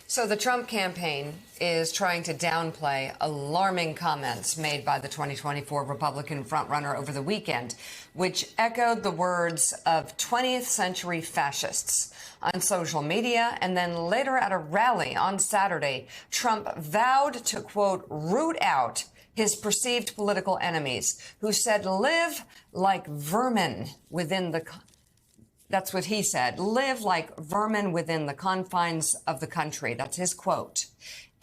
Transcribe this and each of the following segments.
So the Trump campaign is trying to downplay alarming comments made by the 2024 Republican frontrunner over the weekend, which echoed the words of 20th century fascists on social media. And then later at a rally on Saturday, Trump vowed to, quote, root out his perceived political enemies who said live like vermin within the That's what he said. Live like vermin within the confines of the country. That's his quote.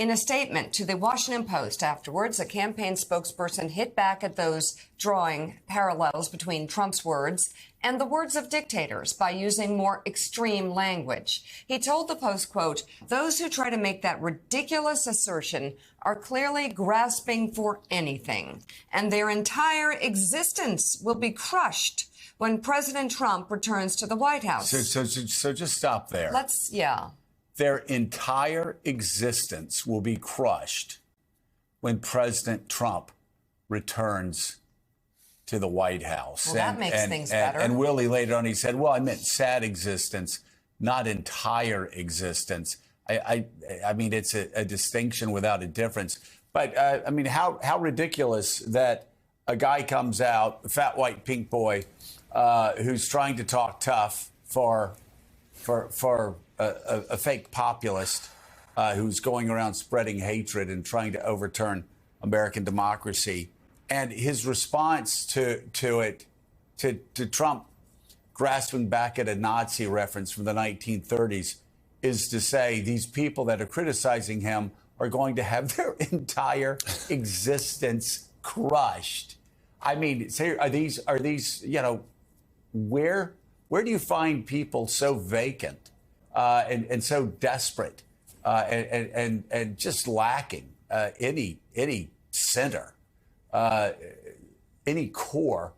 In a statement to the Washington Post afterwards, a campaign spokesperson hit back at those drawing parallels between Trump's words and the words of dictators by using more extreme language. He told the Post, quote, those who try to make that ridiculous assertion are clearly grasping for anything, and their entire existence will be crushed when President Trump returns to the White House. So just stop there. Their entire existence will be crushed when President Trump returns to the White House. Well, that makes things better. And Willie later on, he said, well, I meant sad existence, not entire existence. I mean, it's a distinction without a difference. But, I mean, how ridiculous that a guy comes out, a fat, white, pink boy, who's trying to talk tough for a fake populist who's going around spreading hatred and trying to overturn American democracy. And his response to Trump grasping back at a Nazi reference from the 1930s is to say these people that are criticizing him are going to have their entire existence crushed. I mean, are these, you know, where do you find people so vacant and so desperate and just lacking any center, any core,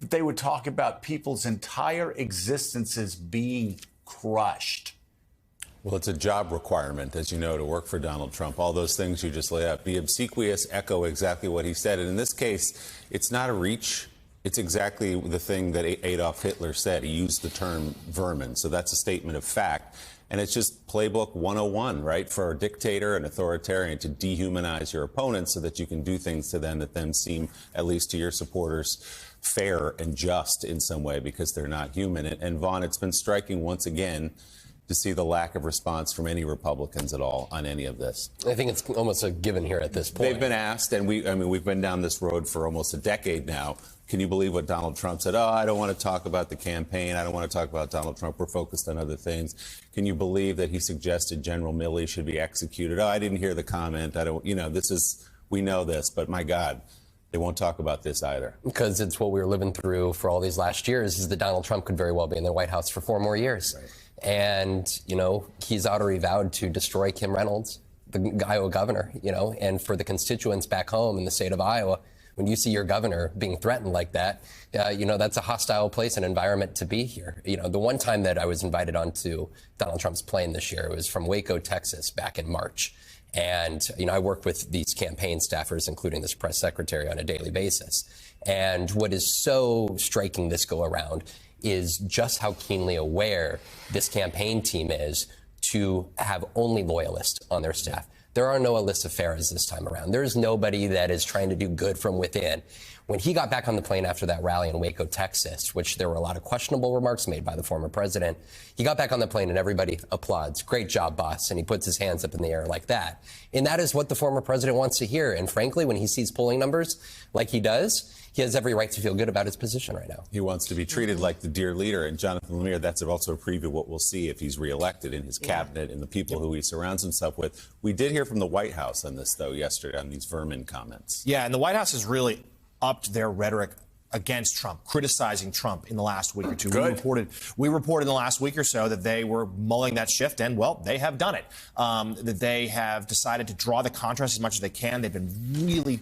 that they would talk about people's entire existences being crushed? Well, it's a job requirement, as you know, to work for Donald Trump. All those things you just lay out. The obsequious echo exactly what he said. And in this case, it's not a reach. It's exactly the thing that Adolf Hitler said. He used the term vermin. So that's a statement of fact. And it's just playbook 101, right, for a dictator and authoritarian to dehumanize your opponents so that you can do things to them that then seem, at least to your supporters, fair and just in some way because they're not human. And Vaughn, it's been striking once again to see the lack of response from any Republicans at all on any of this. I think it's almost a given here at this point. They've been asked, and we've been down this road for almost a decade now. Can you believe what Donald Trump said? Oh, I don't want to talk about the campaign. I don't want to talk about Donald Trump. We're focused on other things. Can you believe that he suggested General Milley should be executed? Oh, I didn't hear the comment. We know this, but my God, they won't talk about this either. Because it's what we were living through for all these last years, is that Donald Trump could very well be in the White House for 4 more years. Right. And, you know, he's already vowed to destroy Kim Reynolds, the Iowa governor, you know, and for the constituents back home in the state of Iowa, when you see your governor being threatened like that, you know, that's a hostile place and environment to be here. You know, the one time that I was invited onto Donald Trump's plane this year, it was from Waco, Texas, back in March. And, you know, I work with these campaign staffers, including this press secretary, on a daily basis. And what is so striking this go around is just how keenly aware this campaign team is to have only loyalists on their staff. There are no Alyssa Farahs this time around. There's nobody that is trying to do good from within. When he got back on the plane after that rally in Waco, Texas, which there were a lot of questionable remarks made by the former president, he got back on the plane and everybody applauds. Great job, boss. And he puts his hands up in the air like that. And that is what the former president wants to hear. And frankly, when he sees polling numbers like he does, he has every right to feel good about his position right now. He wants to be treated like the dear leader. And Jonathan Lemire, that's also a preview of what we'll see if he's reelected in his cabinet and the people who he surrounds himself with. We did hear from the White House on this, though, yesterday on these vermin comments. Yeah, and the White House has really upped their rhetoric against Trump, criticizing Trump in the last week or two. We reported in the last week or so that they were mulling that shift, and, well, they have done it. That they have decided to draw the contrast as much as they can. They've been really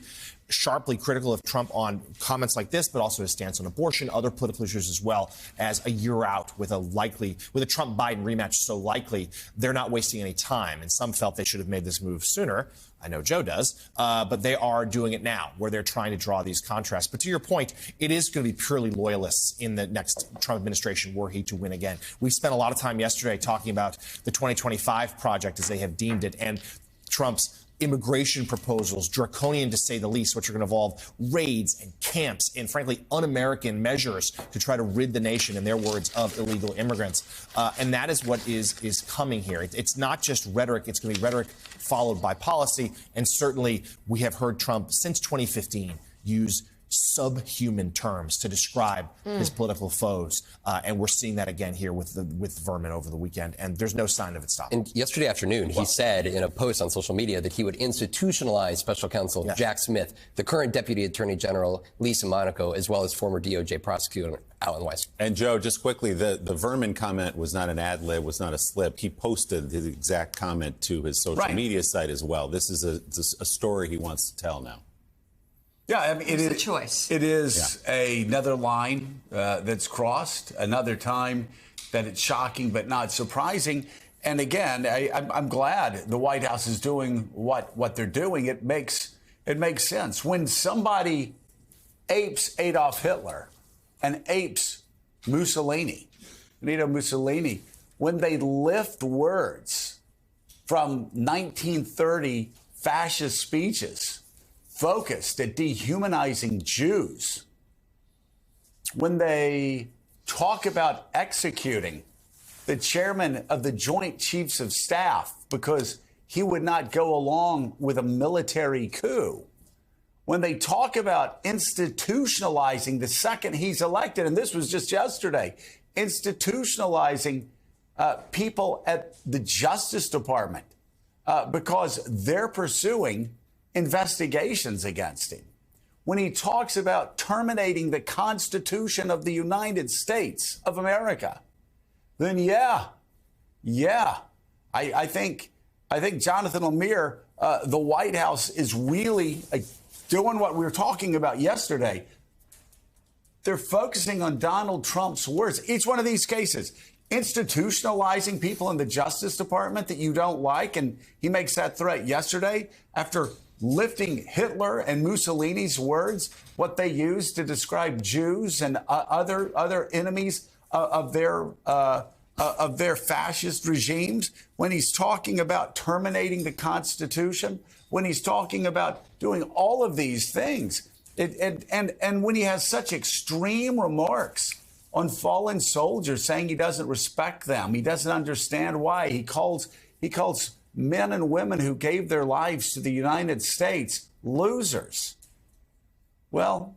sharply critical of Trump on comments like this, but also his stance on abortion, other political issues as well. As a year out with a Trump-Biden rematch so likely, they're not wasting any time. And some felt they should have made this move sooner. I know Joe does, but they are doing it now, where they're trying to draw these contrasts. But to your point, it is going to be purely loyalists in the next Trump administration were he to win again. We spent a lot of time yesterday talking about the 2025 project, as they have deemed it, and Trump's immigration proposals, draconian to say the least, which are going to involve raids and camps and, frankly, un-American measures to try to rid the nation, in their words, of illegal immigrants. And that is what is coming here. It's not just rhetoric. It's going to be rhetoric followed by policy. And certainly we have heard Trump since 2015 use subhuman terms to describe his political foes. And we're seeing that again here with Vermin over the weekend. And there's no sign of it stopping. And yesterday afternoon, he said in a post on social media that he would institutionalize Special Counsel Jack Smith, the current Deputy Attorney General Lisa Monaco, as well as former DOJ prosecutor Alan Weiss. And Joe, just quickly, the Vermin comment was not an ad lib, was not a slip. He posted his exact comment to his social media site as well. This is a story he wants to tell now. Yeah, I mean, it is a choice. It is another line that's crossed, another time that it's shocking but not surprising. And again, I'm glad the White House is doing what they're doing. It makes sense. When somebody apes Adolf Hitler and apes Mussolini, Benito Mussolini, when they lift words from 1930 fascist speeches focused at dehumanizing Jews, when they talk about executing the chairman of the Joint Chiefs of Staff because he would not go along with a military coup, when they talk about institutionalizing the second he's elected, and this was just yesterday, institutionalizing people at the Justice Department because they're pursuing investigations against him. When he talks about terminating the Constitution of the United States of America, then I think Jonathan Lemire, the White House is really doing what we were talking about yesterday. They're focusing on Donald Trump's words. Each one of these cases, institutionalizing people in the Justice Department that you don't like, and he makes that threat yesterday after lifting Hitler and Mussolini's words, what they used to describe Jews and other enemies of their fascist regimes. When he's talking about terminating the Constitution, when he's talking about doing all of these things, and when he has such extreme remarks on fallen soldiers, saying he doesn't respect them, he doesn't understand why. He calls men and women who gave their lives to the United States losers. Well,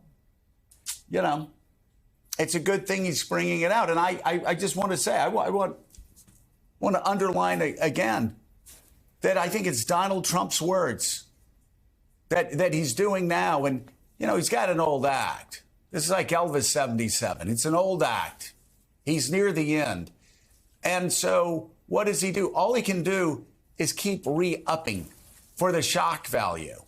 you know, it's a good thing he's bringing it out. And I just want to say, I want to underline again that I think it's Donald Trump's words that he's doing now. And, you know, he's got an old act. This is like Elvis 77. It's an old act. He's near the end. And so what does he do? All he can do is keep re-upping for the shock value.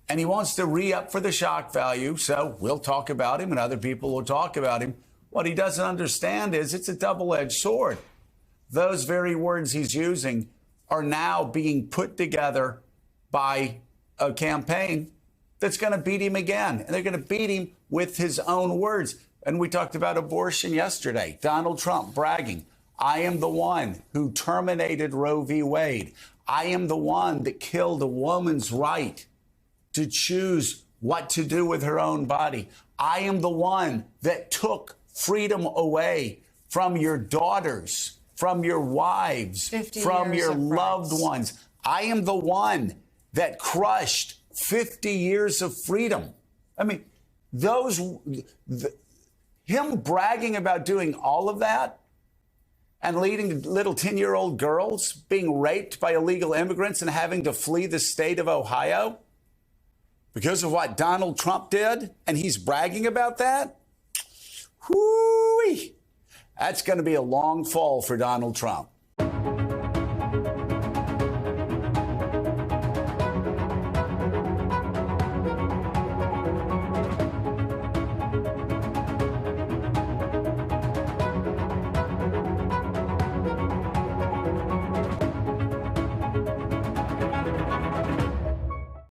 And he wants to re-up for the shock value, so we'll talk about him and other people will talk about him. What he doesn't understand is it's a double-edged sword. Those very words he's using are now being put together by a campaign that's going to beat him again. And they're going to beat him with his own words. And we talked about abortion yesterday. Donald Trump bragging, I am the one who terminated Roe v. Wade. I am the one that killed a woman's right to choose what to do with her own body. I am the one that took freedom away from your daughters, from your wives, from your loved ones. I am the one that crushed 50 years of freedom. I mean, him bragging about doing all of that and leading little 10-year-old girls being raped by illegal immigrants and having to flee the state of Ohio because of what Donald Trump did, and he's bragging about that? Whoo-wee. That's going to be a long fall for Donald Trump.